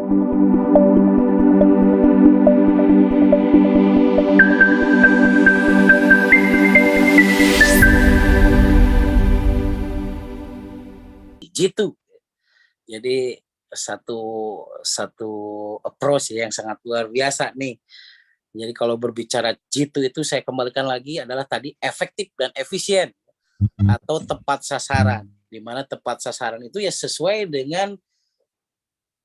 Jitu. Jadi satu satu approach yang sangat luar biasa nih. Jadi kalau berbicara jitu itu saya kembalikan lagi adalah tadi efektif dan efisien atau tepat sasaran. Di mana tepat sasaran itu ya sesuai dengan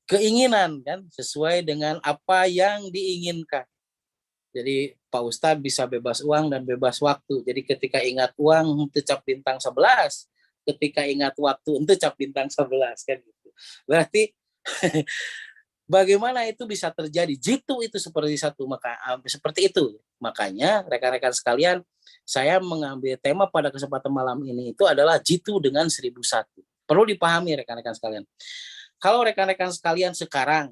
keinginan kan, sesuai dengan apa yang diinginkan. Jadi Pak Ustadz bisa bebas uang dan bebas waktu. Jadi ketika ingat uang itu cap bintang 11, ketika ingat waktu itu cap bintang 11 kan gitu. Berarti bagaimana itu bisa terjadi? Jitu itu seperti satu seperti itu. Makanya rekan-rekan sekalian, saya mengambil tema pada kesempatan malam ini itu adalah jitu dengan 1001. Perlu dipahami rekan-rekan sekalian. Kalau rekan-rekan sekalian sekarang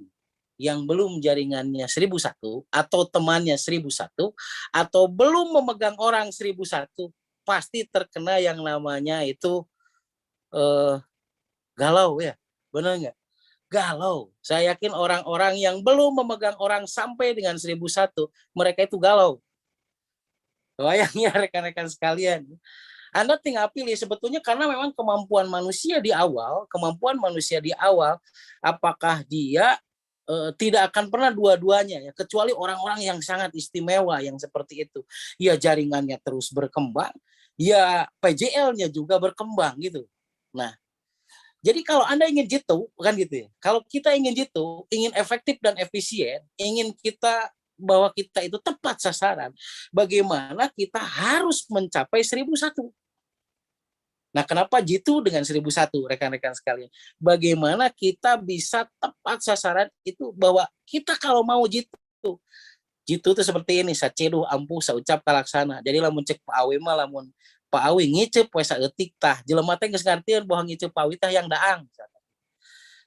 yang belum jaringannya 1001 atau temannya 1001 atau belum memegang orang 1001, pasti terkena yang namanya itu galau ya. Benar nggak? Galau. Saya yakin orang-orang yang belum memegang orang sampai dengan 1001, mereka itu galau. Bayangnya rekan-rekan sekalian. Anda tinggal pilih sebetulnya karena memang kemampuan manusia di awal, apakah dia tidak akan pernah dua-duanya ya, kecuali orang-orang yang sangat istimewa yang seperti itu. Ya jaringannya terus berkembang, ya PJL-nya juga berkembang gitu. Nah, jadi kalau Anda ingin jitu, kan gitu ya. Kalau kita ingin jitu, ingin efektif dan efisien, ingin kita bahwa kita itu tepat sasaran, bagaimana kita harus mencapai 1001. Nah, kenapa jitu dengan 1001, rekan-rekan sekalian? Bagaimana kita bisa tepat sasaran itu bahwa kita kalau mau jitu itu seperti ini, saceduh ampuh saucap kalaksana. Jadi lamun cek Pak Awi mah lamun Pak Awi ngicep we saeutik tah, jelema teh geus ngartieun bahwa ngicep Pak Awi tah yang daang.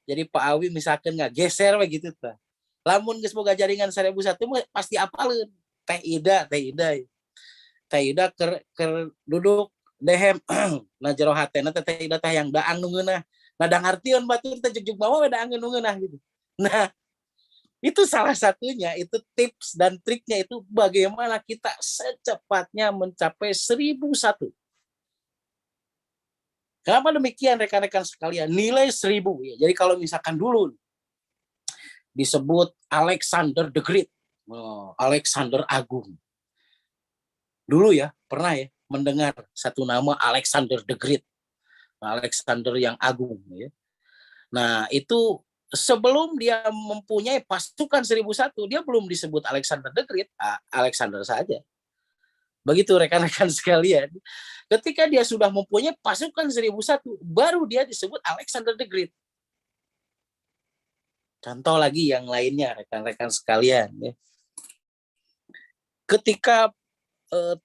Jadi Pak Awi misalkan nggak geser we gitu tah. Lamun geus boga jaringan 1001 mah pasti apaleun. Teh Ida. Teh Ida ker duduk dehem nah jero hatena teh Ida teh yang daang nu ngeunah. Nah dangartieun batur teh jugjug bawa we daang nu ngeunah gitu. Nah, itu salah satunya, itu tips dan triknya itu bagaimana kita secepatnya mencapai 1001. Kenapa demikian rekan-rekan sekalian? Nilai 1000 ya. Jadi kalau misalkan dulu disebut Alexander the Great, Alexander Agung. Dulu ya, pernah ya mendengar satu nama Alexander the Great, Alexander yang agung ya. Nah, itu sebelum dia mempunyai pasukan 1001, dia belum disebut Alexander the Great, Alexander saja. Begitu rekan-rekan sekalian. Ketika dia sudah mempunyai pasukan 1001, baru dia disebut Alexander the Great. Contoh lagi yang lainnya rekan-rekan sekalian. Ya. Ketika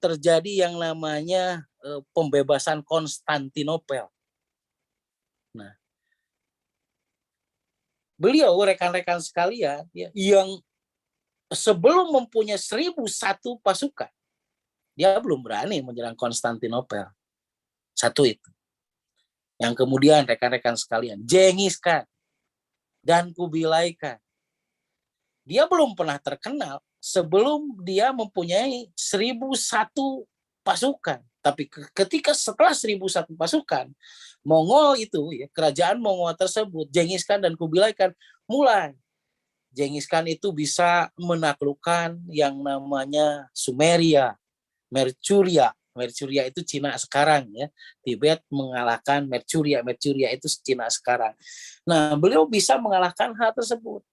terjadi yang namanya pembebasan Konstantinopel. Nah, beliau rekan-rekan sekalian ya, yang sebelum mempunyai 1001 pasukan, dia belum berani menyerang Konstantinopel. Satu itu. Yang kemudian rekan-rekan sekalian, Genghis Khan dan Kubilai Khan. Dia belum pernah terkenal sebelum dia mempunyai 1001 pasukan. Tapi ketika setelah 1001 pasukan, Mongol itu, ya, kerajaan Mongol tersebut, Genghis Khan dan Kubilai Khan mulai. Genghis Khan itu bisa menaklukkan yang namanya Sumeria, Mercuria. Mercuria itu Cina sekarang ya. Tibet mengalahkan Mercuria. Mercuria itu Cina sekarang. Nah, beliau bisa mengalahkan hal tersebut.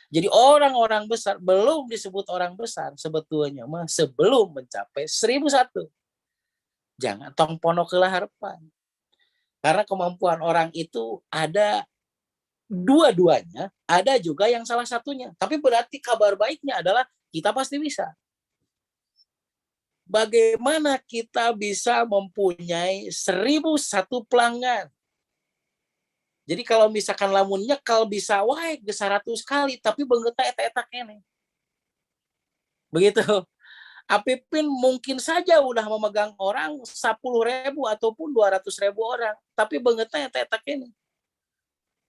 Jadi orang-orang besar belum disebut orang besar sebetulnya mah sebelum mencapai 1001. Jangan tong pono kelah harapan. Karena kemampuan orang itu ada dua-duanya, ada juga yang salah satunya. Tapi berarti kabar baiknya adalah kita pasti bisa. Bagaimana kita bisa mempunyai 1001 pelanggan? Jadi kalau misalkan lamun nyekal bisa wae 100 kali, tapi beungeutna eta-eta keneh. Begitu. Apipin mungkin saja udah memegang orang 10.000 ataupun 200.000 orang, tapi beungeutna eta-eta keneh.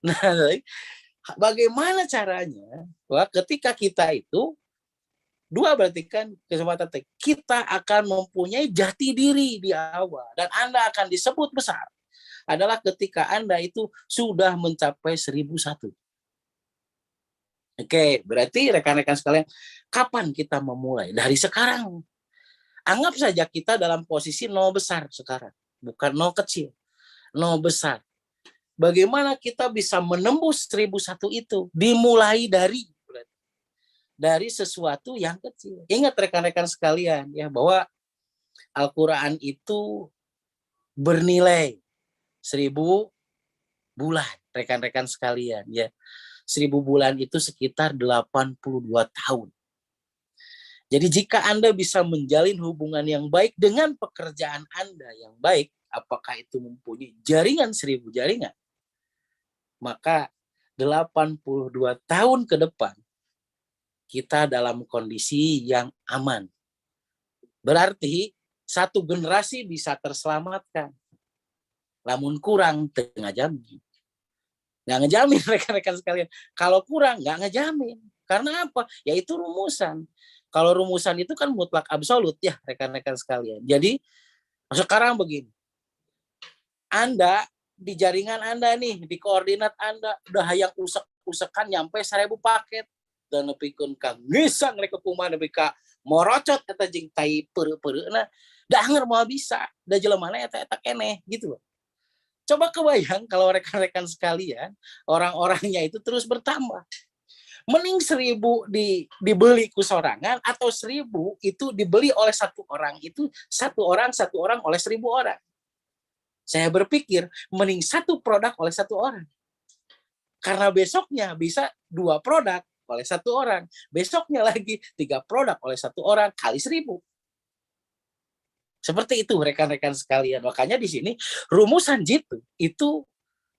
Nah, Bagaimana caranya? Wah, ketika kita itu dua berarti kan kesempatan kita akan mempunyai jati diri di awal dan Anda akan disebut besar adalah ketika Anda itu sudah mencapai 1001. Oke, berarti rekan-rekan sekalian, kapan kita memulai? Dari sekarang. Anggap saja kita dalam posisi nol besar sekarang, bukan nol kecil, nol besar. Bagaimana kita bisa menembus 1001 itu? Dimulai dari sesuatu yang kecil. Ingat rekan-rekan sekalian ya bahwa Al-Quran itu bernilai 1000 bulan, rekan-rekan sekalian ya. 1000 bulan itu sekitar 82 tahun. Jadi jika Anda bisa menjalin hubungan yang baik dengan pekerjaan Anda yang baik, apakah itu mempunyai jaringan 1000 jaringan, maka 82 tahun ke depan kita dalam kondisi yang aman. Berarti satu generasi bisa terselamatkan. Namun kurang tengah jamin. Nggak ngejamin rekan-rekan sekalian. Kalau kurang nggak ngejamin. Karena apa? Yaitu rumusan. Kalau rumusan itu kan mutlak absolut ya rekan-rekan sekalian. Jadi sekarang begini. Anda di jaringan Anda nih, di koordinat Anda udah hayang usek-usekan nyampe 1000 paket dan nepikeun ka ngeusang rek kumaha nepi ka morocot eta jeung tai peureu-peureuna da anger moal bisa da jelemana eta keneh gitu loh. Coba kebayang kalau rekan-rekan sekalian, orang-orangnya itu terus bertambah. Mending 1000 dibeli ku sorangan atau 1000 itu dibeli oleh satu orang itu satu orang oleh 1000 orang. Saya berpikir mending satu produk oleh satu orang. Karena besoknya bisa 2 produk oleh satu orang. Besoknya lagi 3 produk oleh satu orang kali 1000. Seperti itu rekan-rekan sekalian. Makanya di sini rumusan jitu itu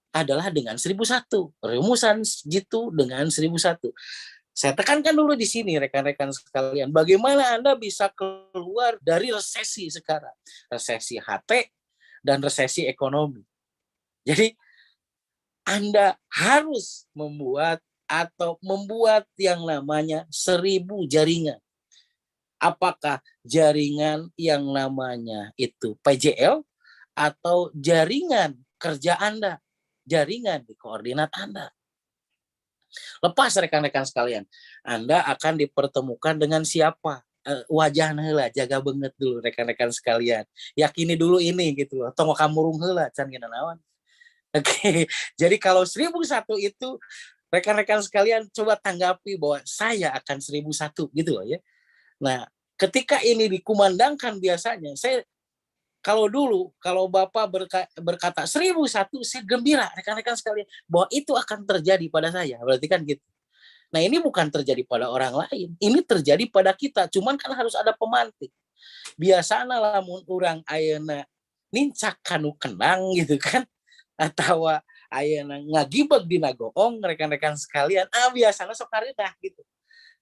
adalah dengan 1001. Rumusan jitu dengan 1001. Saya tekankan dulu di sini rekan-rekan sekalian. Bagaimana Anda bisa keluar dari resesi sekarang. Resesi HT dan resesi ekonomi. Jadi Anda harus membuat yang namanya 1000 jaringan. Apakah jaringan yang namanya itu PJL atau jaringan kerja Anda, jaringan di koordinat Anda. Lepas rekan-rekan sekalian, Anda akan dipertemukan dengan siapa? Wajahna heula, jaga banget dulu rekan-rekan sekalian. Yakini dulu ini gitu loh. Tong kamurung heula can gina naon. Oke. Jadi kalau 1001 itu rekan-rekan sekalian coba tanggapi bahwa saya akan 1001 gitu loh ya. Nah, ketika ini dikumandangkan biasanya, kalau Bapak berkata 1001, saya gembira rekan-rekan sekalian bahwa itu akan terjadi pada saya. Berarti kan gitu. Nah, ini bukan terjadi pada orang lain, ini terjadi pada kita. Cuman kan harus ada pemantik. Biasana lamun urang ayeuna nincak kanu kenang gitu kan, atau ayeuna ngagibeg dina goong rekan-rekan sekalian, biasana sok karedah gitu.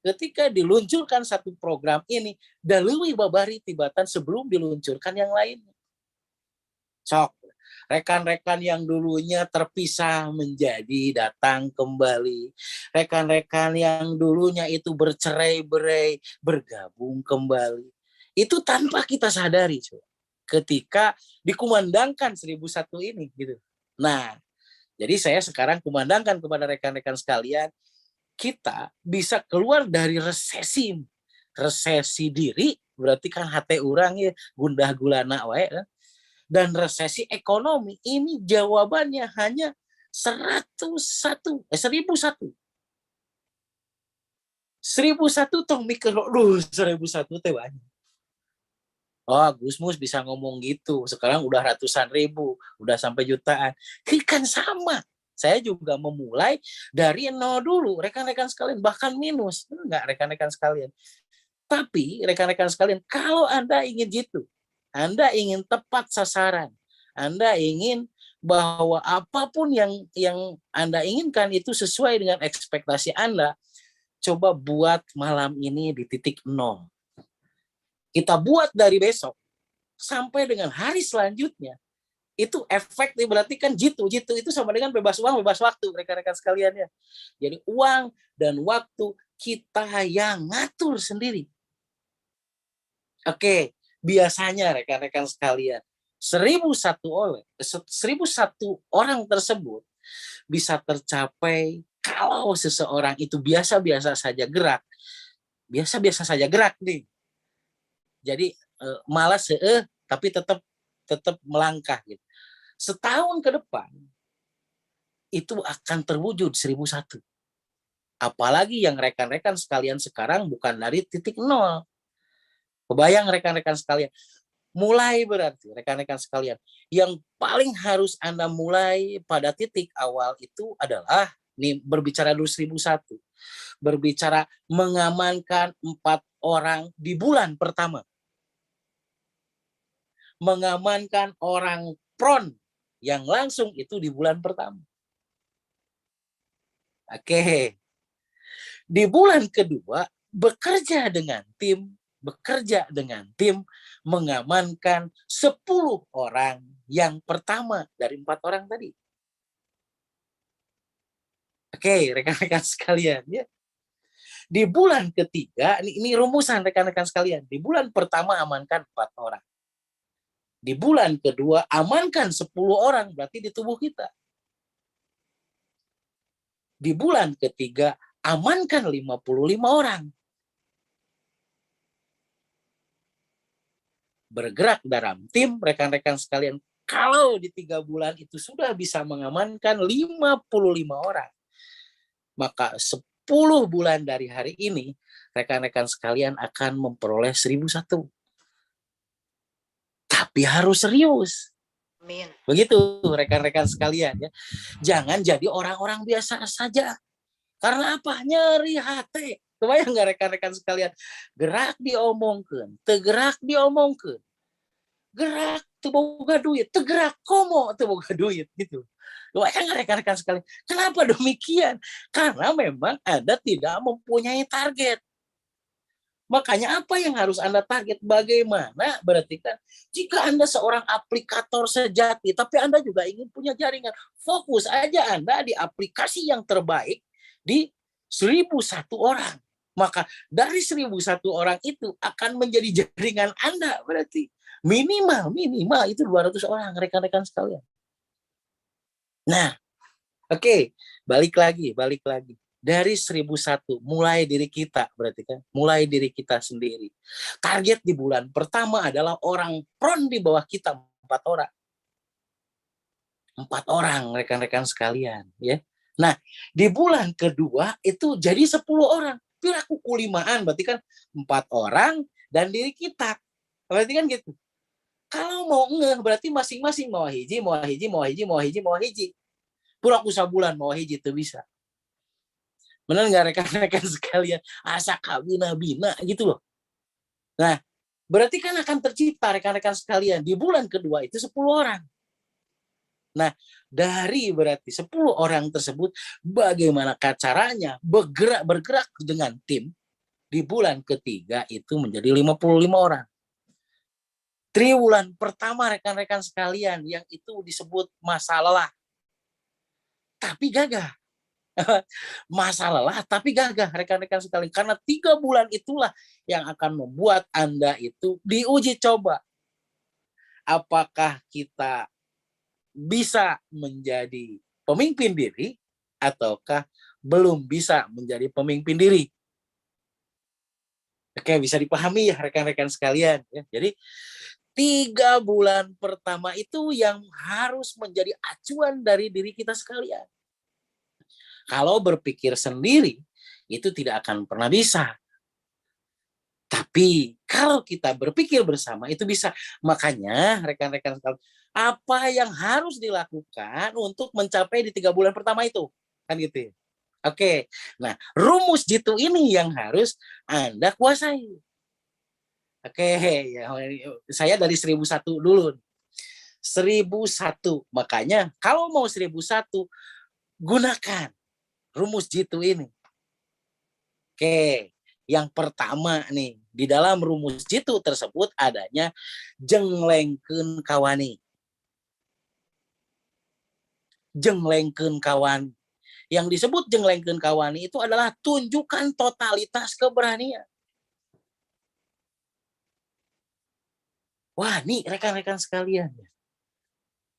Ketika diluncurkan satu program ini, daleuwih babari tibatan sebelum diluncurkan yang lainnya. Sok, rekan-rekan yang dulunya terpisah menjadi datang kembali. Rekan-rekan yang dulunya itu bercerai-berai, bergabung kembali. Itu tanpa kita sadari, ketika dikumandangkan 1001 ini. Gitu. Nah, jadi saya sekarang kumandangkan kepada rekan-rekan sekalian, kita bisa keluar dari resesi diri, berarti kan hati orang ya gundah gulana wae kan. Dan resesi ekonomi ini jawabannya hanya 1001 tong mikir duh 1001 teh banyak. Oh, Gusmus bisa ngomong gitu. Sekarang udah ratusan ribu, udah sampai jutaan. Kan sama. Saya juga memulai dari nol dulu, rekan-rekan sekalian, bahkan minus. Enggak, rekan-rekan sekalian. Tapi, rekan-rekan sekalian, kalau Anda ingin gitu, Anda ingin tepat sasaran, Anda ingin bahwa apapun yang Anda inginkan itu sesuai dengan ekspektasi Anda, coba buat malam ini di titik nol. Kita buat dari besok sampai dengan hari selanjutnya. Itu efek berarti kan jitu itu sama dengan bebas uang bebas waktu rekan-rekan sekalian ya. Jadi uang dan waktu kita yang ngatur sendiri. Oke, biasanya rekan-rekan sekalian 1.001 orang tersebut bisa tercapai kalau seseorang itu biasa-biasa saja gerak. Biasa-biasa saja gerak nih. Jadi malas tapi tetap melangkah gitu. Setahun ke depan itu akan terwujud 1.001. Apalagi yang rekan-rekan sekalian sekarang bukan dari titik nol. Kebayang rekan-rekan sekalian. Mulai berarti rekan-rekan sekalian. Yang paling harus Anda mulai pada titik awal itu adalah nih berbicara dulu 1.001. Berbicara mengamankan 4 orang di bulan pertama. Mengamankan orang pron yang langsung itu di bulan pertama. Oke. Di bulan kedua bekerja dengan tim mengamankan 10 orang yang pertama dari 4 orang tadi. Oke, rekan-rekan sekalian ya. Di bulan ketiga, ini rumusan rekan-rekan sekalian. Di bulan pertama amankan 4 orang. Di bulan kedua amankan 10 orang berarti di tubuh kita. Di bulan ketiga amankan 55 orang. Bergerak dalam tim rekan-rekan sekalian. Kalau di 3 bulan itu sudah bisa mengamankan 55 orang, maka 10 bulan dari hari ini rekan-rekan sekalian akan memperoleh 1.001. Tapi harus serius. Amin. Begitu rekan-rekan sekalian ya. Jangan jadi orang-orang biasa saja. Karena apa? Nyeri hati. Kebayang nggak rekan-rekan sekalian? Gerak diomongkan, tegerak diomongkan. Gerak boga duit, tergerak komo boga duit gitu. Kebayang nggak rekan-rekan sekalian? Kenapa demikian? Karena memang Anda tidak mempunyai target. Makanya apa yang harus Anda target? Bagaimana? Berarti kan jika Anda seorang aplikator sejati, tapi Anda juga ingin punya jaringan, fokus aja Anda di aplikasi yang terbaik di 1.001 orang. Maka dari 1.001 orang itu akan menjadi jaringan Anda berarti. Minimal itu 200 orang rekan-rekan sekalian. Nah, oke, balik lagi. Dari 1.001 mulai diri kita berarti kan, mulai diri kita sendiri. Target di bulan pertama adalah orang pron di bawah kita 4 orang. 4 orang rekan-rekan sekalian ya. Nah, di bulan kedua itu jadi 10 orang. Piraku kulimaan berarti kan 4 orang dan diri kita. Berarti kan gitu. Kalau mau ngeh berarti masing-masing mau hiji. Puraku sabulan mau hiji itu bisa. Benar nggak rekan-rekan sekalian? Asa kabina-bina gitu loh. Nah, berarti kan akan tercipta rekan-rekan sekalian. Di bulan kedua itu 10 orang. Nah, dari berarti 10 orang tersebut, bagaimana caranya bergerak dengan tim, di bulan ketiga itu menjadi 55 orang. Triwulan pertama rekan-rekan sekalian yang itu disebut masa lelah. Tapi gagah. Masa lelah tapi gagah rekan-rekan sekalian. Karena 3 bulan itulah yang akan membuat Anda itu diuji coba. Apakah kita bisa menjadi pemimpin diri ataukah belum bisa menjadi pemimpin diri. Oke, bisa dipahami ya rekan-rekan sekalian ya. Jadi 3 bulan pertama itu yang harus menjadi acuan dari diri kita sekalian. Kalau berpikir sendiri itu tidak akan pernah bisa. Tapi kalau kita berpikir bersama itu bisa. Makanya rekan-rekan sekalian, apa yang harus dilakukan untuk mencapai di 3 bulan pertama itu? Kan gitu ya. Oke. Nah, rumus jitu ini yang harus Anda kuasai. Oke, ya, saya dari 1.001 dulu. 1.001. Makanya kalau mau 1.001 gunakan rumus jitu ini. Oke. Yang pertama nih, di dalam rumus jitu tersebut adanya jenglengkeun kawani. jenglengkeun kawani. Yang disebut jenglengkeun kawani itu adalah tunjukkan totalitas keberanian. Wani, rekan-rekan sekalian.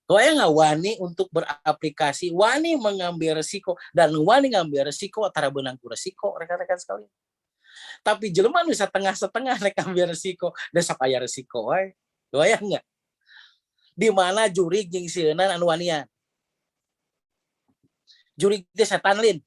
Soalnya nggak wani untuk beraplikasi, wani mengambil resiko, dan wani ngambil resiko antara benang resiko, rekan-rekan sekalian. Tapi jelema nu setengah-setengah rek ambil resiko, da sok aya resiko wae. Doyan nggak? Di mana jurig jeung sieunana anu wanian. Jurig teh setan lin.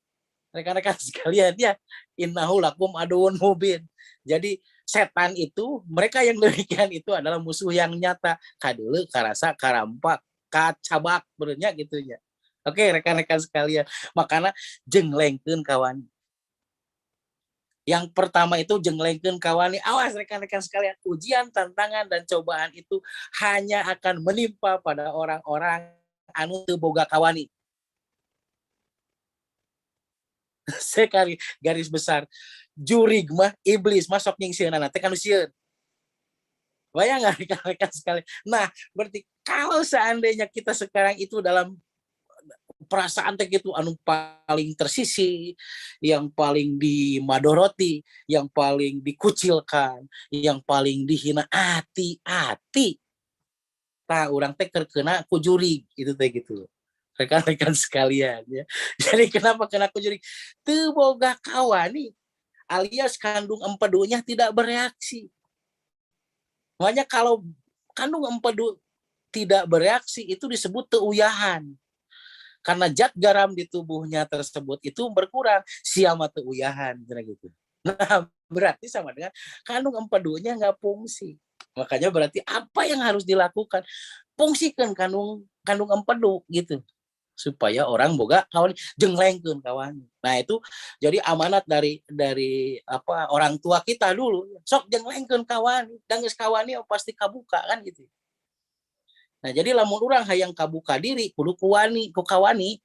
Rekan-rekan sekalian ya, innahu lakum aduun mubin. Jadi setan itu, mereka yang demikian itu adalah musuh yang nyata. Kadeuleu, karasa, karampak, kacabak benernya gitu ya. Oke, rekan-rekan sekalian, makanya jenglengkeun kawani. Yang pertama itu jenglengkeun kawani. Awas rekan-rekan sekalian, ujian, tantangan, dan cobaan itu hanya akan menimpa pada orang-orang anu teu boga kawani. Saya garis besar, jurig mah iblis masuk nyingsieunan teh kanu sieun. Bayang nggak rekan-rekan sekalian? Nah, berarti kalau seandainya kita sekarang itu dalam perasaan teh gitu anu paling tersisi, yang paling dimadoroti, yang paling dikucilkan, yang paling dihina, hati-hati. Tah urang teh kena ku jurig itu teh gitu. Rekan-rekan sekalian ya. Jadi kenapa kena ku jurig? Teu boga kawani alias kandung empedunya tidak bereaksi. Makanya kalau kandung empedu tidak bereaksi itu disebut teuyahan. Karena zat garam di tubuhnya tersebut itu berkurang, siama teuyahan gitu. Nah, berarti sama dengan kandung empedunya nggak fungsi. Makanya berarti apa yang harus dilakukan? Fungsikan kandung empedu gitu. Supaya orang boga kawan jenglengkeun kawan. Nah itu jadi amanat dari apa orang tua kita dulu. Sok jenglengkeun kawan, dan geus kawani pasti kabuka kan gitu. Nah jadi lamun urang hayang kabuka diri kudu ku kawani.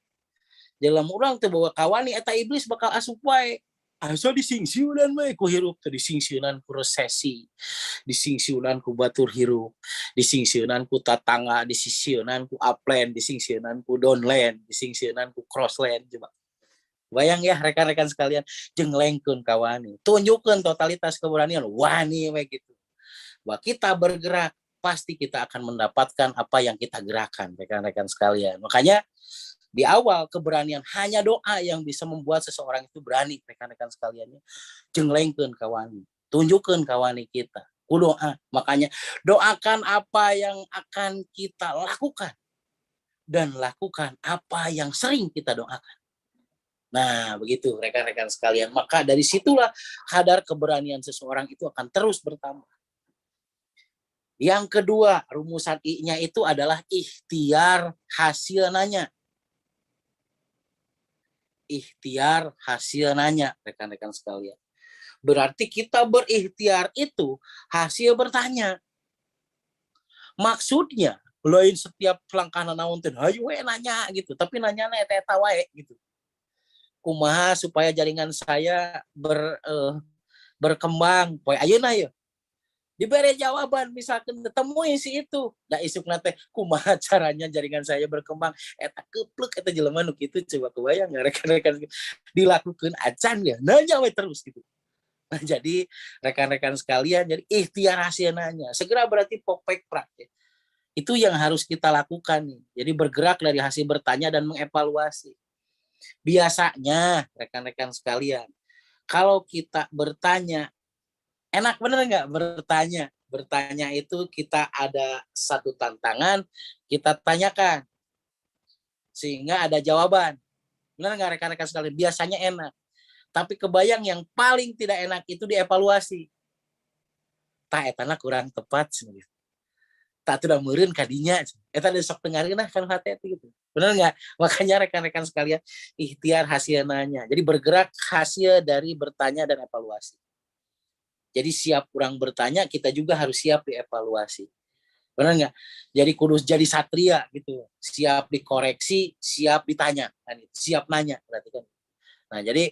Jadi lamun urang teu boga kawani eta iblis bakal asup wae. Asa disingsiunan we ku hirup teh, disingsiunan ku resesi, disingsiunan ku batur hirup, disingsiunan ku tatangga, disingsiunan ku upland, disingsiunan ku downland, disingsiunan ku crossland. Coba bayang ya rekan-rekan sekalian, jenglengkeun kawani, tunjukkeun totalitas keberanian, wani we gitu. Bahwa kita bergerak pasti kita akan mendapatkan apa yang kita gerakan, rekan-rekan sekalian. Makanya di awal keberanian hanya doa yang bisa membuat seseorang itu berani, rekan-rekan sekalian. Jenglengkeun kawani, tunjukkeun kawani kita ku doa. Makanya doakan apa yang akan kita lakukan dan lakukan apa yang sering kita doakan. Nah, begitu rekan-rekan sekalian. Maka dari situlah kadar keberanian seseorang itu akan terus bertambah. Yang kedua, rumusan I-nya itu adalah ikhtiar hasil nanya. Ikhtiar hasil nanya, rekan-rekan sekalian. Berarti kita berikhtiar itu hasil bertanya. Maksudnya, lain setiap langkah naon teh hayu we nanya gitu, tapi nanyana eta wae gitu. Kumaha supaya jaringan saya berkembang, poe ayeuna ya. Diberi jawaban misalkan temuin si itu da isukna teh kumaha caranya jaringan saya berkembang eta keplek eta jelema nu kitu coba kebayang rekan-rekan dilakukan acan ya nanya we terus gitu. Nah, jadi rekan-rekan sekalian jadi ikhtiar hasil nanya segera berarti popek praktek itu yang harus kita lakukan nih. Jadi bergerak dari hasil bertanya dan mengevaluasi. Biasanya rekan-rekan sekalian kalau kita bertanya enak bener nggak bertanya? Bertanya itu kita ada satu tantangan, kita tanyakan. Sehingga ada jawaban. Bener nggak rekan-rekan sekalian? Biasanya enak. Tapi kebayang yang paling tidak enak itu dievaluasi. Tah etana kurang tepat. Tak sudah meureun kadinya. Eta sok dengareun kan hati gitu. Bener nggak? Makanya rekan-rekan sekalian, ikhtiar hasil nanya. Jadi bergerak hasil dari bertanya dan evaluasi. Jadi siap kurang bertanya, kita juga harus siap dievaluasi. Benar nggak? Jadi kudus jadi satria gitu. Siap dikoreksi, siap ditanya. Kan? Siap nanya berarti kan. Nah jadi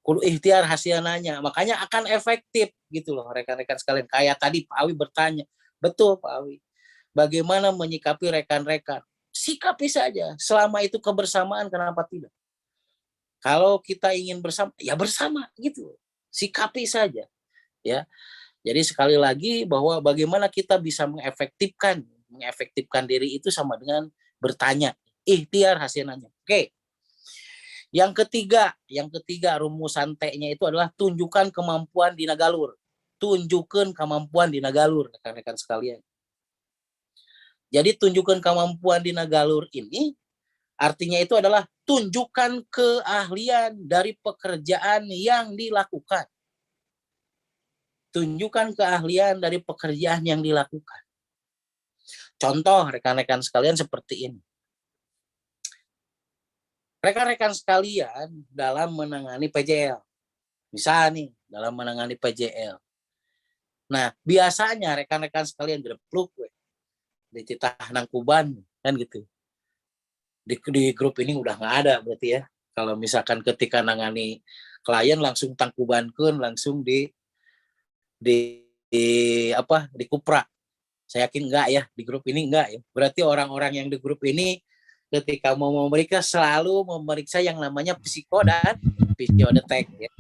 kudu ikhtiar hasil nanya. Makanya akan efektif gitu loh rekan-rekan sekalian. Kayak tadi Pak Awi bertanya. Betul Pak Awi. Bagaimana menyikapi rekan-rekan? sikapi saja. Selama itu kebersamaan, kenapa tidak? Kalau kita ingin bersama, ya bersama gitu. Sikapi saja, ya. Jadi sekali lagi bahwa bagaimana kita bisa mengefektifkan diri itu sama dengan bertanya, ikhtiar hasilnya. Oke. Yang ketiga rumusan T-nya itu adalah tunjukkan kemampuan di Nagalur. Tunjukkan kemampuan di Nagalur, rekan-rekan sekalian. Jadi tunjukkan kemampuan di Nagalur ini artinya itu adalah tunjukkan keahlian dari pekerjaan yang dilakukan. Tunjukkan keahlian dari pekerjaan yang dilakukan. Contoh rekan-rekan sekalian seperti ini. Rekan-rekan sekalian dalam menangani PJL. Misal nih, dalam menangani PJL. Nah, biasanya rekan-rekan sekalian grepluk di titah nangkuban kan gitu. Di grup ini udah nggak ada berarti ya. Kalau misalkan ketika nangani klien langsung tangkubankeun langsung di Kupra. Saya yakin enggak ya, di grup ini enggak ya. Berarti orang-orang yang di grup ini ketika mau memeriksa selalu memeriksa yang namanya psiko dan psikodetect ya.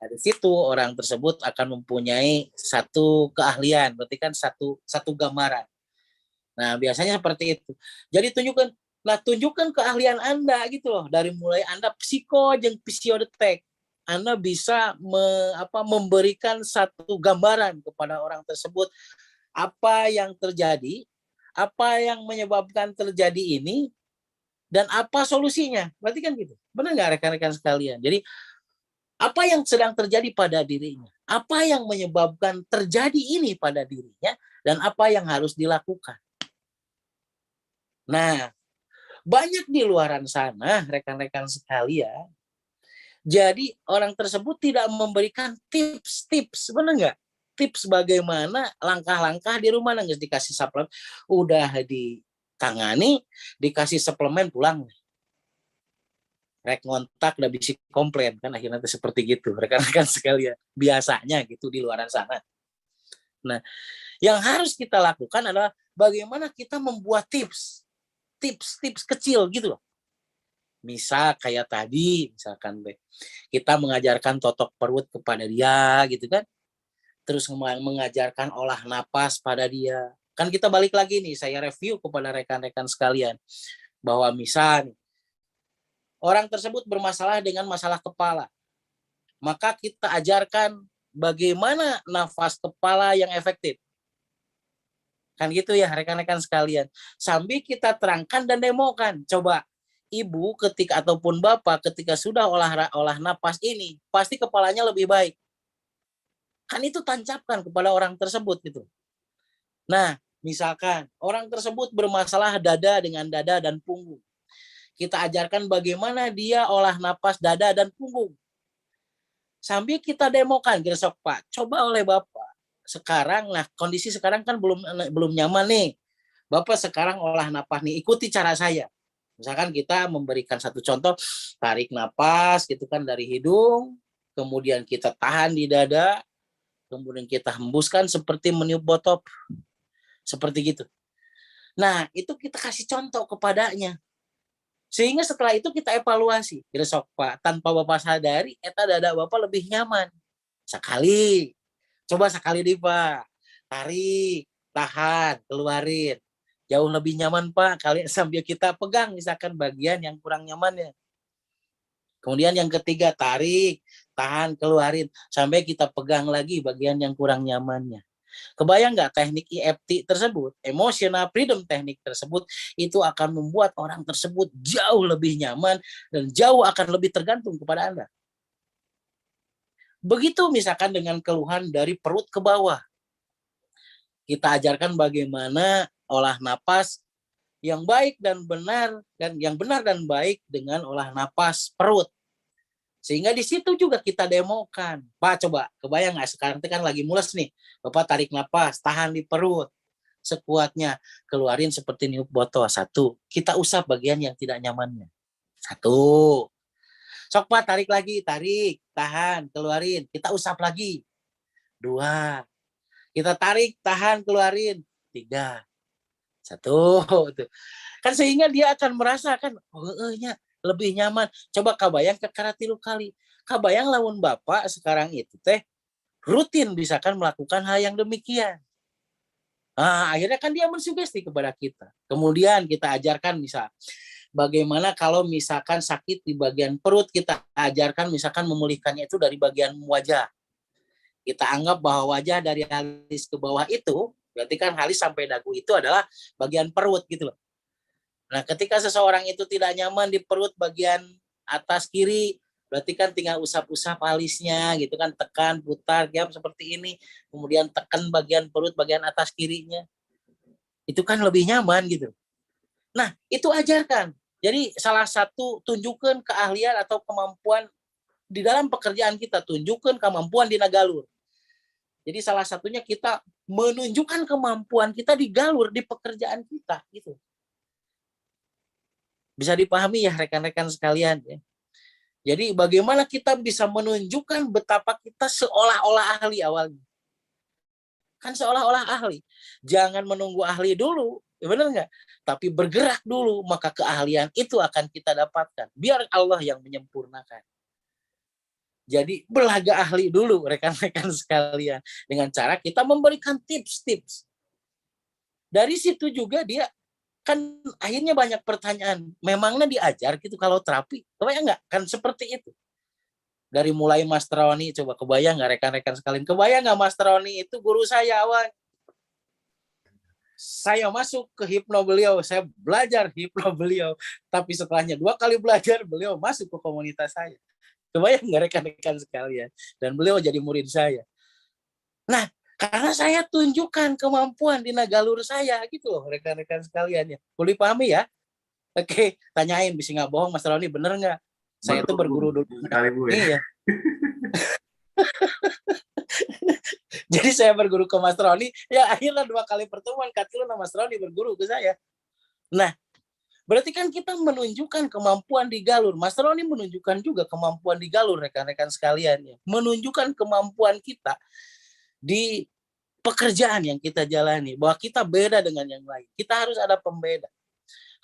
Dari situ orang tersebut akan mempunyai satu keahlian, berarti kan satu gambaran. Nah, biasanya seperti itu. Jadi tunjukkan keahlian Anda gitu loh. Dari mulai Anda psiko dan psikodetect. Anda bisa memberikan satu gambaran kepada orang tersebut apa yang terjadi, apa yang menyebabkan terjadi ini, dan apa solusinya. Berarti kan gitu. Benar nggak rekan-rekan sekalian? Jadi apa yang sedang terjadi pada dirinya, apa yang menyebabkan terjadi ini pada dirinya, dan apa yang harus dilakukan. Nah, banyak di luaran sana, rekan-rekan sekalian, jadi orang tersebut tidak memberikan tips-tips, benar nggak? Tips bagaimana langkah-langkah di rumah nggak dikasih suplemen, udah ditangani, dikasih suplemen pulang, rek ngontak udah bisa komplain kan akhirnya seperti gitu rekan-rekan sekalian biasanya gitu di luaran sana. Nah, yang harus kita lakukan adalah bagaimana kita membuat tips kecil gitu loh. Misal kayak tadi, misalkan kita mengajarkan totok perut kepada dia gitu kan. Terus mengajarkan olah napas pada dia. Kan kita balik lagi nih, saya review kepada rekan-rekan sekalian. Bahwa misal orang tersebut bermasalah dengan masalah kepala. Maka kita ajarkan bagaimana nafas kepala yang efektif. Kan gitu ya rekan-rekan sekalian. Sambil kita terangkan dan demokan. Coba ibu ketika ataupun bapak ketika sudah olah napas ini, pasti kepalanya lebih baik. Kan itu tancapkan kepada orang tersebut gitu. Nah, misalkan orang tersebut bermasalah dada dengan dada dan punggung. Kita ajarkan bagaimana dia olah napas dada dan punggung. Sambil kita demokan, besok Pak, coba oleh Bapak. Sekarang, nah kondisi sekarang kan belum nyaman nih. Bapak sekarang olah napas nih, ikuti cara saya. Misalkan kita memberikan satu contoh, tarik napas gitu kan dari hidung, kemudian kita tahan di dada, kemudian kita hembuskan seperti meniup botol, seperti gitu. Nah, itu kita kasih contoh kepadanya. Sehingga setelah itu kita evaluasi. Kira sok Pak, tanpa Bapak sadari, eta dada Bapak lebih nyaman. Sekali. Coba sekali deh Pak. Tarik, tahan, keluarin. Jauh lebih nyaman Pak, kali sambil kita pegang misalkan bagian yang kurang nyamannya. Kemudian yang ketiga, tarik, tahan, keluarin. Sampai kita pegang lagi bagian yang kurang nyamannya. Kebayang nggak teknik EFT tersebut, emotional freedom teknik tersebut, itu akan membuat orang tersebut jauh lebih nyaman dan jauh akan lebih tergantung kepada Anda. Begitu misalkan dengan keluhan dari perut ke bawah. Kita ajarkan bagaimana olah napas yang baik dan benar, dan yang benar dan baik dengan olah napas perut. Sehingga di situ juga kita demokan. Pak, coba kebayang nggak sekarang kan lagi mules nih. Bapak tarik napas, tahan di perut. Sekuatnya, keluarin seperti niup botol. Satu, kita usap bagian yang tidak nyamannya. Satu. Sok Pak, tarik lagi, tarik, tahan, keluarin. Kita usap lagi. Dua. Kita tarik, tahan, keluarin. Tiga. Satu tuh. Kan sehingga dia akan merasakan lebih nyaman. Coba kabayang ke tilu kali. Kabayang lamun bapak sekarang itu teh rutin misalkan melakukan hal yang demikian. Nah, akhirnya kan dia mensugesti kepada kita. Kemudian kita ajarkan misal bagaimana kalau misalkan sakit di bagian perut, kita ajarkan misalkan memulihkannya itu dari bagian wajah. Kita anggap bahwa wajah dari alis ke bawah itu, berarti kan alis sampai dagu itu adalah bagian perut gitu loh. Nah, ketika seseorang itu tidak nyaman di perut bagian atas kiri, berarti kan tinggal usap-usap alisnya gitu kan, tekan, putar, diam seperti ini, kemudian tekan bagian perut bagian atas kirinya. Itu kan lebih nyaman gitu. Nah, itu ajarkan. Jadi salah satu tunjukkan keahlian atau kemampuan di dalam pekerjaan kita, tunjukkan kemampuan di nagalur. Jadi salah satunya kita menunjukkan kemampuan kita di galur di pekerjaan kita gitu. Bisa dipahami ya rekan-rekan sekalian ya. Jadi bagaimana kita bisa menunjukkan betapa kita seolah-olah ahli awalnya. Kan seolah-olah ahli. Jangan menunggu ahli dulu, ya benar nggak? Tapi bergerak dulu, maka keahlian itu akan kita dapatkan. Biar Allah yang menyempurnakan. Jadi belaga ahli dulu rekan-rekan sekalian. Dengan cara kita memberikan tips-tips. Dari situ juga dia kan akhirnya banyak pertanyaan. Memangnya diajar gitu kalau terapi? Kebayang nggak? Kan seperti itu. Dari mulai Mas Roni, coba kebayang nggak rekan-rekan sekalian? Kebayang nggak Mas Roni itu guru saya awal? Saya masuk ke hipno beliau, saya belajar hipno beliau. Tapi setelahnya 2 kali belajar, beliau masuk ke komunitas saya. Kebayang nggak rekan-rekan sekalian? Dan beliau jadi murid saya. Nah, karena saya tunjukkan kemampuan di nagalur saya gitu loh rekan-rekan sekalian ya. Boleh pahami ya? Oke, tanyain bisa nggak bohong Mas Roni, bener nggak? Saya tuh berguru dulu. Sekali Bu ya. Iya. Jadi saya berguru ke Mas Roni, ya akhirnya 2 kali pertemuan Katilu sama Mas Roni berguru ke saya. Nah, berarti kan kita menunjukkan kemampuan di galur. Mas Roni menunjukkan juga kemampuan di galur rekan-rekan sekalian ya. Menunjukkan kemampuan kita di pekerjaan yang kita jalani, bahwa kita beda dengan yang lain. Kita harus ada pembeda.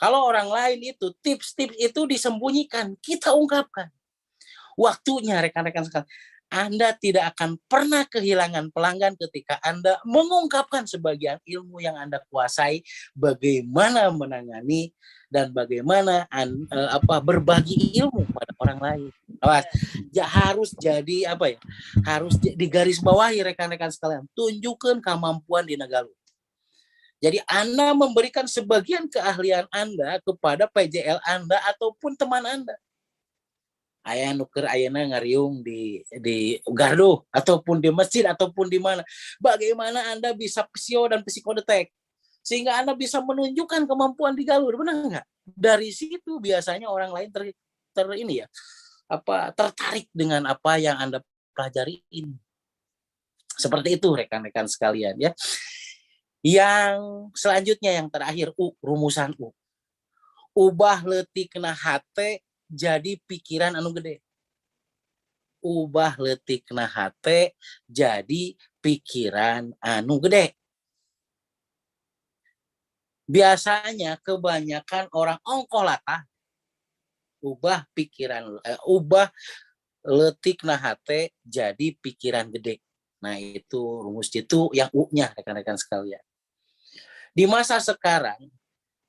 Kalau orang lain itu tips-tips itu disembunyikan, kita ungkapkan. Waktunya rekan-rekan sekalian, Anda tidak akan pernah kehilangan pelanggan ketika Anda mengungkapkan sebagian ilmu yang Anda kuasai, bagaimana menangani dan bagaimana berbagi ilmu pada orang lain. Harus jadi harus digarisbawahi rekan-rekan sekalian. Tunjukkan kemampuan di Nagalu. Jadi Anda memberikan sebagian keahlian Anda kepada PJL Anda ataupun teman Anda. Aya nuker ayana ngariung di gardu ataupun di masjid ataupun di mana. Bagaimana Anda bisa psio dan psikodetek sehingga Anda bisa menunjukkan kemampuan di galur, benar nggak? Dari situ biasanya orang lain tertarik dengan apa yang Anda pelajari ini. Seperti itu rekan-rekan sekalian ya. Yang selanjutnya yang terakhir rumusan U. Ubah leutik na hate jadi pikiran anu gede. Ubah leutik na hate jadi pikiran anu gede. Biasanya kebanyakan orang ongkoh latah ubah leutik na hate jadi pikiran gede. Nah, itu rumus itu yang U-nya rekan-rekan sekalian. Di masa sekarang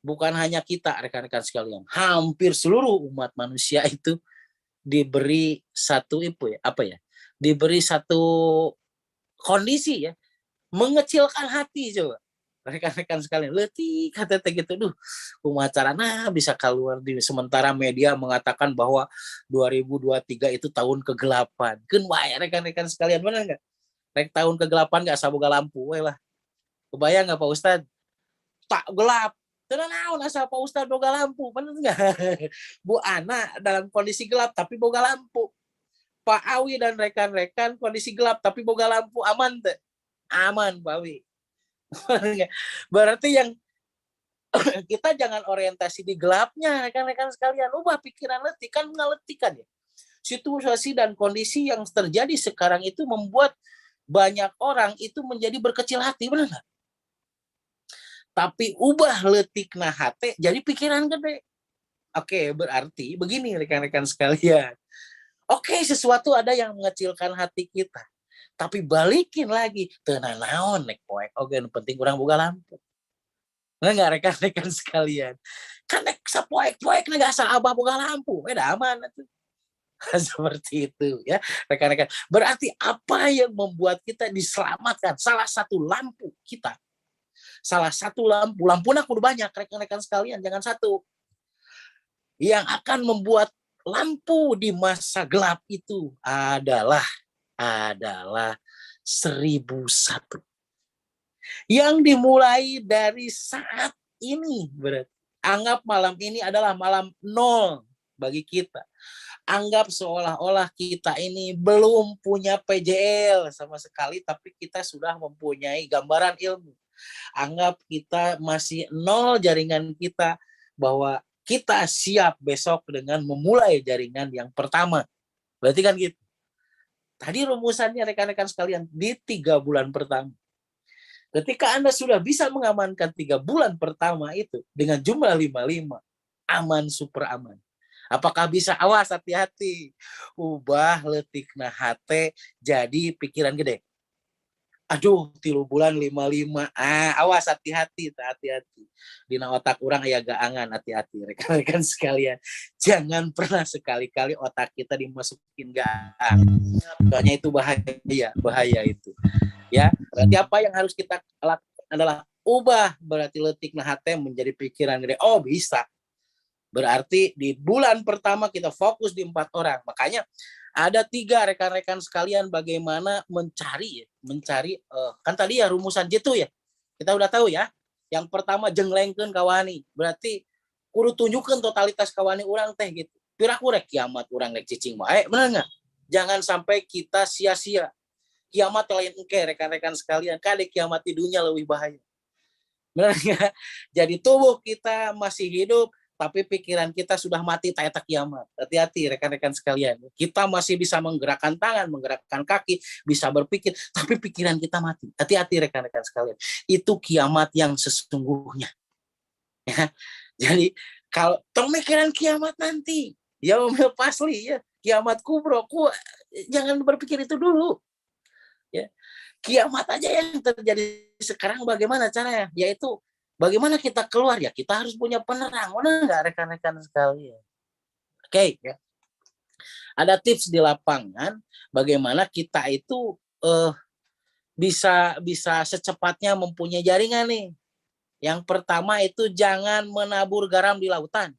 bukan hanya kita rekan-rekan sekalian, hampir seluruh umat manusia itu diberi satu diberi satu kondisi ya, mengecilkan hati coba. Rekan-rekan sekalian, letih kata gitu, kumacarana bisa keluar di sementara media mengatakan bahwa 2023 itu tahun kegelapan. Kan wae rekan-rekan sekalian, benar enggak? Rek tahun kegelapan enggak saboga lampu we lah. Kebayang enggak Pak Ustad? Tak gelap. Tenang naon asal Pak Ustad boga lampu, benar enggak? Bu Ana dalam kondisi gelap tapi boga lampu. Pak Awi dan rekan-rekan kondisi gelap tapi boga lampu, aman teh? Aman Pak Awi. Berarti yang kita jangan orientasi di gelapnya rekan-rekan sekalian, ubah pikiran letih, kan mengaletikan ya. Situasi dan kondisi yang terjadi sekarang itu membuat banyak orang itu menjadi berkecil hati, benar nggak? Tapi ubah letikna hate jadi pikiran gede. Oke, berarti begini rekan-rekan sekalian. Oke, sesuatu ada yang mengecilkan hati kita. Tapi balikin lagi, tenan naon nek poek. Oke, penting kurang buka lampu. Nggak rekan-rekan sekalian. Kan nek sapoek-poek nggak asal abah buka lampu. Beda aman tuh. Seperti itu ya rekan-rekan. Berarti apa yang membuat kita diselamatkan? Salah satu lampu kita. Salah satu lampunya kudu banyak rekan-rekan sekalian, jangan satu. Yang akan membuat lampu di masa gelap itu adalah 1001. Yang dimulai dari saat ini berarti. Anggap malam ini adalah malam 0 bagi kita. Anggap seolah-olah kita ini belum punya PJL sama sekali, tapi kita sudah mempunyai gambaran ilmu. Anggap kita masih 0 jaringan kita, bahwa kita siap besok dengan memulai jaringan yang pertama. Berarti kan gitu. Tadi rumusannya rekan-rekan sekalian, di 3 bulan pertama. Ketika Anda sudah bisa mengamankan 3 bulan pertama itu dengan jumlah 55, aman, super aman. Apakah bisa? Awas, hati-hati. Ubah letikna hate jadi pikiran gede. Aduh, 3 bulan 55. Awas, hati-hati. Dina otak orang aya gaangan, hati-hati. Rekan-rekan sekalian, jangan pernah sekali-kali otak kita dimasukin gaang. Soalnya itu bahaya itu. Ya, berarti apa yang harus kita lakukan adalah ubah berarti letikna hate menjadi pikiran gede. Oh, bisa. Berarti di bulan pertama kita fokus di 4 orang. Makanya ada 3 rekan-rekan sekalian bagaimana mencari kan tadi ya rumusan jitu ya. Kita udah tahu ya. Yang pertama jenglengkeun kawani. Berarti kudu tunjukkeun totalitas kawani urang teh gitu. Piraku rek kiamat urang rek cicing bae, benar enggak? Jangan sampai kita sia-sia. Kiamat lain engke rekan-rekan sekalian. Kali kiamat di dunia lebih bahaya. Benar enggak? Jadi tubuh kita masih hidup, tapi pikiran kita sudah mati tak kiamat. Hati-hati rekan-rekan sekalian. Kita masih bisa menggerakkan tangan, menggerakkan kaki, bisa berpikir, tapi pikiran kita mati. Hati-hati rekan-rekan sekalian. Itu kiamat yang sesungguhnya. Ya. Jadi kalau pemikiran kiamat nanti, ya pasli ya, kiamat kubro, jangan berpikir itu dulu. Ya. Kiamat aja yang terjadi sekarang bagaimana caranya? Yaitu bagaimana kita keluar ya, kita harus punya penerang. Mana enggak rekan-rekan sekalian? Oke, ya. Ada tips di lapangan bagaimana kita itu bisa secepatnya mempunyai jaringan nih. Yang pertama itu jangan menabur garam di lautan.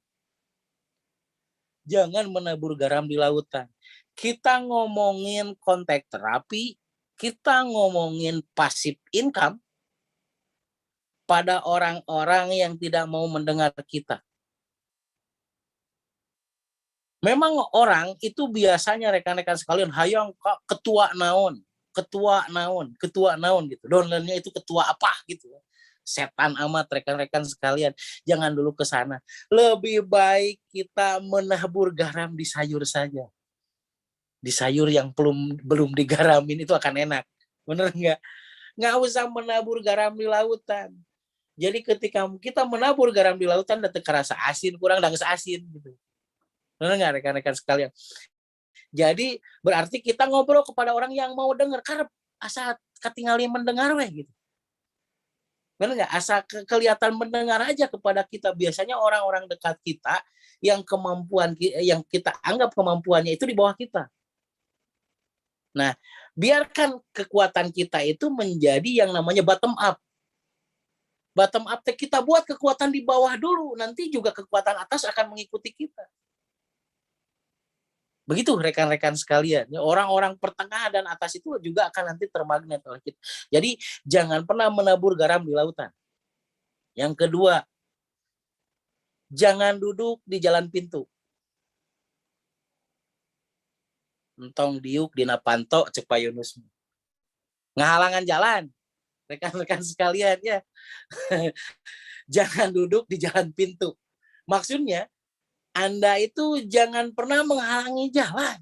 Jangan menabur garam di lautan. Kita ngomongin kontak terapi, kita ngomongin passive income pada orang-orang yang tidak mau mendengar kita. Memang orang itu biasanya rekan-rekan sekalian hayang ketua naon gitu. Downline-nya itu ketua apa gitu. Setan amat rekan-rekan sekalian. Jangan dulu ke sana. Lebih baik kita menabur garam di sayur saja. Di sayur yang belum digaramin itu akan enak. Bener nggak? Nggak usah menabur garam di lautan. Jadi ketika kita menabur garam di lautan dan terasa asin, kurang dan asin gitu. Benar nggak rekan-rekan sekalian? Jadi berarti kita ngobrol kepada orang yang mau dengar, karena asal ketinggalan mendengar weh gitu. Benar nggak? Asal kelihatan mendengar aja kepada kita. Biasanya orang-orang dekat kita yang kita anggap kemampuannya itu di bawah kita. Nah, biarkan kekuatan kita itu menjadi yang namanya bottom up. Bottom up kita buat kekuatan di bawah dulu, nanti juga kekuatan atas akan mengikuti kita. Begitu rekan-rekan sekalian, orang-orang pertengahan dan atas itu juga akan nanti termagnet oleh kita. Jadi jangan pernah menabur garam di lautan. Yang kedua, jangan duduk di jalan pintu. Entong diuk dina panto cek payunus. Ngahalangan jalan, rekan-rekan sekalian ya. Jangan duduk di jalan pintu. Maksudnya Anda itu jangan pernah menghalangi jalan.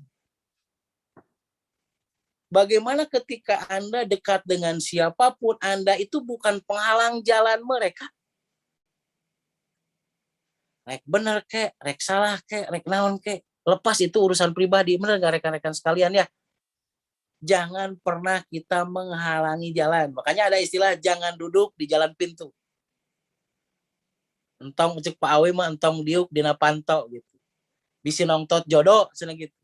Bagaimana ketika Anda dekat dengan siapapun, Anda itu bukan penghalang jalan mereka, Rek bener kek, rek salah kek, rek naon kek. Lepas itu urusan pribadi, bener nggak rekan-rekan sekalian ya? Jangan pernah kita menghalangi jalan. Makanya ada istilah jangan duduk di jalan pintu. Entong cek Pak Awe mah entong diuk dina panto gitu. Bisi nongtot jodoh cenah gitu.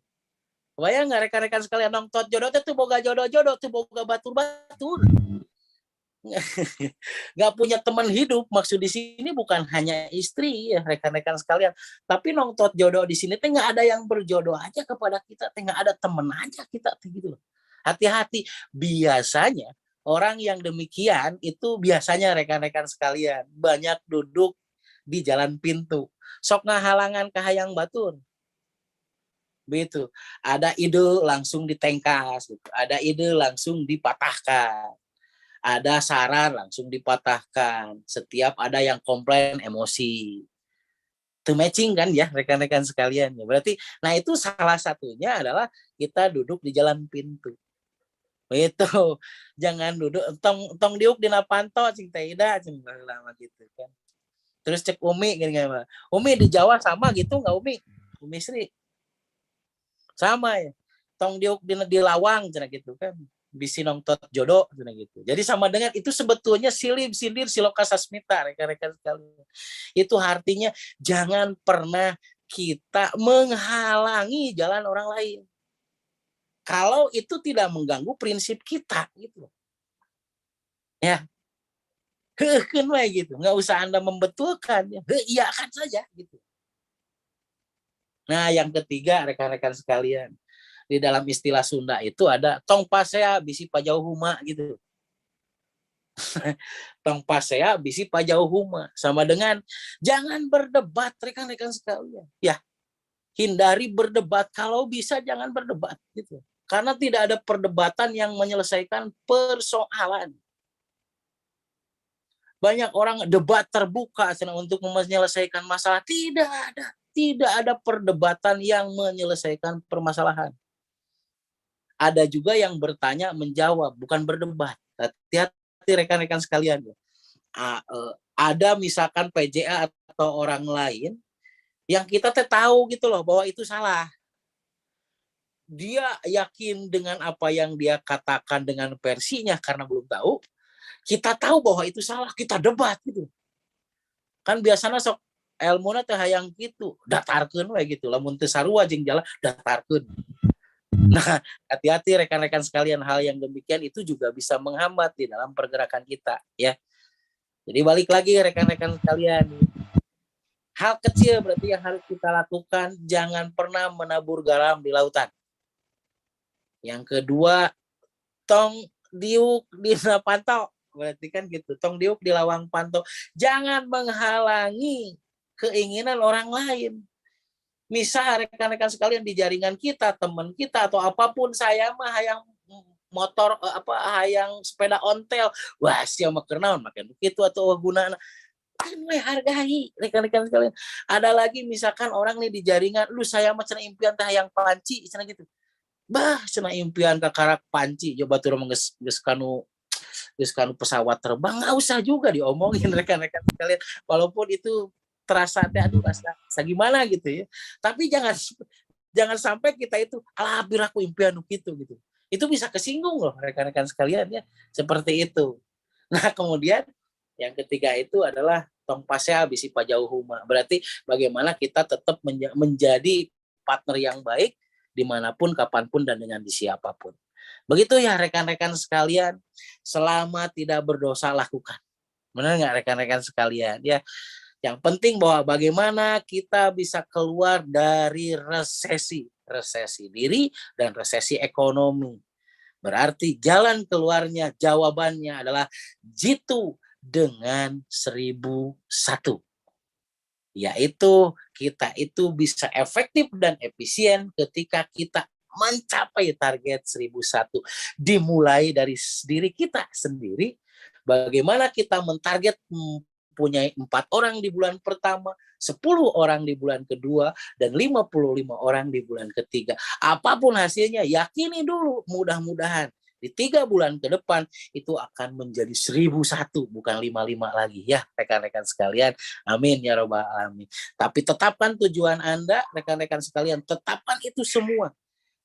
Bayang nggak rekan-rekan sekalian nongtot jodoh itu boga jodoh-jodoh tuh boga batur-batur. Nggak punya teman hidup, maksud di sini bukan hanya istri ya rekan-rekan sekalian, tapi nongtot jodoh di sini teh nggak ada yang berjodoh aja kepada kita, teh nggak ada teman aja kita teh gitu loh. Hati-hati, biasanya orang yang demikian itu biasanya rekan-rekan sekalian banyak duduk di jalan pintu, sok ngahalangan ke hayang batur. Begitu. Ada ide langsung ditengkas, gitu. Ada ide langsung dipatahkan. Ada saran langsung dipatahkan. Setiap ada yang komplain emosi. Itu matching kan ya rekan-rekan sekalian. Berarti, nah itu salah satunya adalah kita duduk di jalan pintu. Itu jangan duduk tong diuk di napanto cing teh ida cing lama gitu kan. Terus cek Umi gini. Umi di Jawa sama gitu nggak Umi? Umi Sri sama ya. Tong diuk di lawang cina gitu kan. Bisi nongtot jodoh cina gitu. Jadi sama dengan itu sebetulnya silib sindir siloka sasmita rekan-rekan sekalian. Itu artinya jangan pernah kita menghalangi jalan orang lain. Kalau itu tidak mengganggu prinsip kita gitu. Ya. Kan gitu. Nggak usah Anda membetulkan ya. Iyakan saja gitu. Nah, yang ketiga rekan-rekan sekalian, di dalam istilah Sunda itu ada tong pasea bisi pajauh huma gitu. Tong pasea bisi pajauh huma sama dengan jangan berdebat rekan-rekan sekalian. Ya, hindari berdebat, kalau bisa jangan berdebat gitu. Karena tidak ada perdebatan yang menyelesaikan persoalan. Banyak orang debat terbuka untuk menyelesaikan masalah, tidak ada. Tidak ada perdebatan yang menyelesaikan permasalahan. Ada juga yang bertanya menjawab, bukan berdebat. Hati-hati rekan-rekan sekalian. Ada misalkan PJA atau orang lain yang kita tahu gitu loh bahwa itu salah. Dia yakin dengan apa yang dia katakan dengan versinya karena belum tahu. Kita tahu bahwa itu salah, kita debat gitu. Kan biasanya sok ilmu teh hayang gitu, datarkeun we gitu. Lamun teu sarua jeung jalan datarkeun. Nah, hati-hati rekan-rekan sekalian, hal yang demikian itu juga bisa menghambat di dalam pergerakan kita ya. Jadi balik lagi rekan-rekan sekalian, hal kecil berarti yang harus kita lakukan, jangan pernah menabur garam di lautan. Yang kedua, tong diuk di pantau, berarti kan gitu, tong diuk di lawang pantau, jangan menghalangi keinginan orang lain. Misal rekan-rekan sekalian di jaringan kita, teman kita atau apapun, saya mah hayang motor hayang sepeda ontel, wah sia mah keur naon make kitu atau gunana, kan we hargai rekan-rekan sekalian. Ada lagi misalkan orang nih di jaringan, lu saya mah cenah impian teh hayang panci cenah gitu. Bah cenah impian ka karak panci, coba batur mah geus kanu pesawat terbang, nggak usah juga diomongin rekan-rekan sekalian, walaupun itu terasa aduh rasa gimana gitu ya, tapi jangan sampai kita itu alah bir aku impian gitu itu bisa kesinggung loh rekan-rekan sekalian ya, seperti itu. Nah kemudian yang ketiga itu adalah tong pasea bisi pajauh huma, berarti bagaimana kita tetap menjadi partner yang baik dimanapun, kapanpun, dan dengan siapapun. Begitu ya rekan-rekan sekalian, selama tidak berdosa lakukan. Benar nggak rekan-rekan sekalian ya? Yang penting bahwa bagaimana kita bisa keluar dari resesi diri dan resesi ekonomi. Berarti jalan keluarnya, jawabannya adalah jitu dengan 1001. Yaitu kita itu bisa efektif dan efisien ketika kita mencapai target 1001. Dimulai dari diri kita sendiri, bagaimana kita mentarget punya 4 orang di bulan pertama, 10 orang di bulan kedua, dan 55 orang di bulan ketiga. Apapun hasilnya, yakini dulu, mudah-mudahan di 3 bulan ke depan itu akan menjadi 1001, bukan 55 lagi ya rekan-rekan sekalian. Amin ya robbal alamin. Tapi tetapkan tujuan Anda, rekan-rekan sekalian, tetapkan itu semua.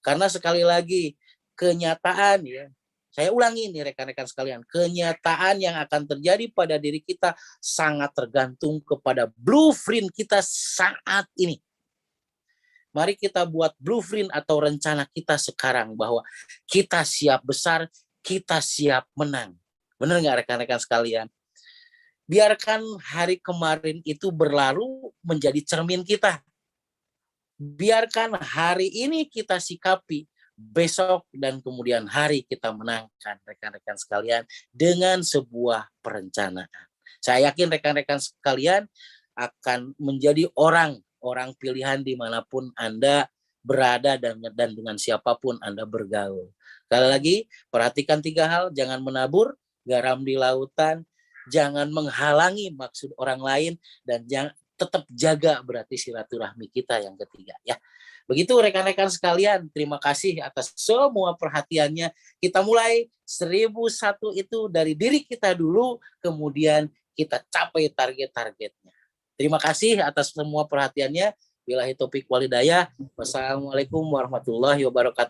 Karena sekali lagi kenyataan ya, saya ulangi nih rekan-rekan sekalian, kenyataan yang akan terjadi pada diri kita sangat tergantung kepada blueprint kita saat ini. Mari kita buat blueprint atau rencana kita sekarang bahwa kita siap besar, kita siap menang. Benar nggak rekan-rekan sekalian? Biarkan hari kemarin itu berlalu menjadi cermin kita. Biarkan hari ini kita sikapi, besok dan kemudian hari kita menangkan rekan-rekan sekalian dengan sebuah perencanaan. Saya yakin rekan-rekan sekalian akan menjadi orang pilihan dimanapun Anda berada dan dengan siapapun Anda bergaul. Sekali lagi, perhatikan 3 hal, jangan menabur garam di lautan, jangan menghalangi maksud orang lain, dan jangan tetap jaga berarti silaturahmi kita yang ketiga ya. Begitu rekan-rekan sekalian, terima kasih atas semua perhatiannya. Kita mulai 1001 itu dari diri kita dulu, kemudian kita capai target-targetnya. Terima kasih atas semua perhatiannya. Billahi taufik walhidayah. Wassalamualaikum warahmatullahi wabarakatuh.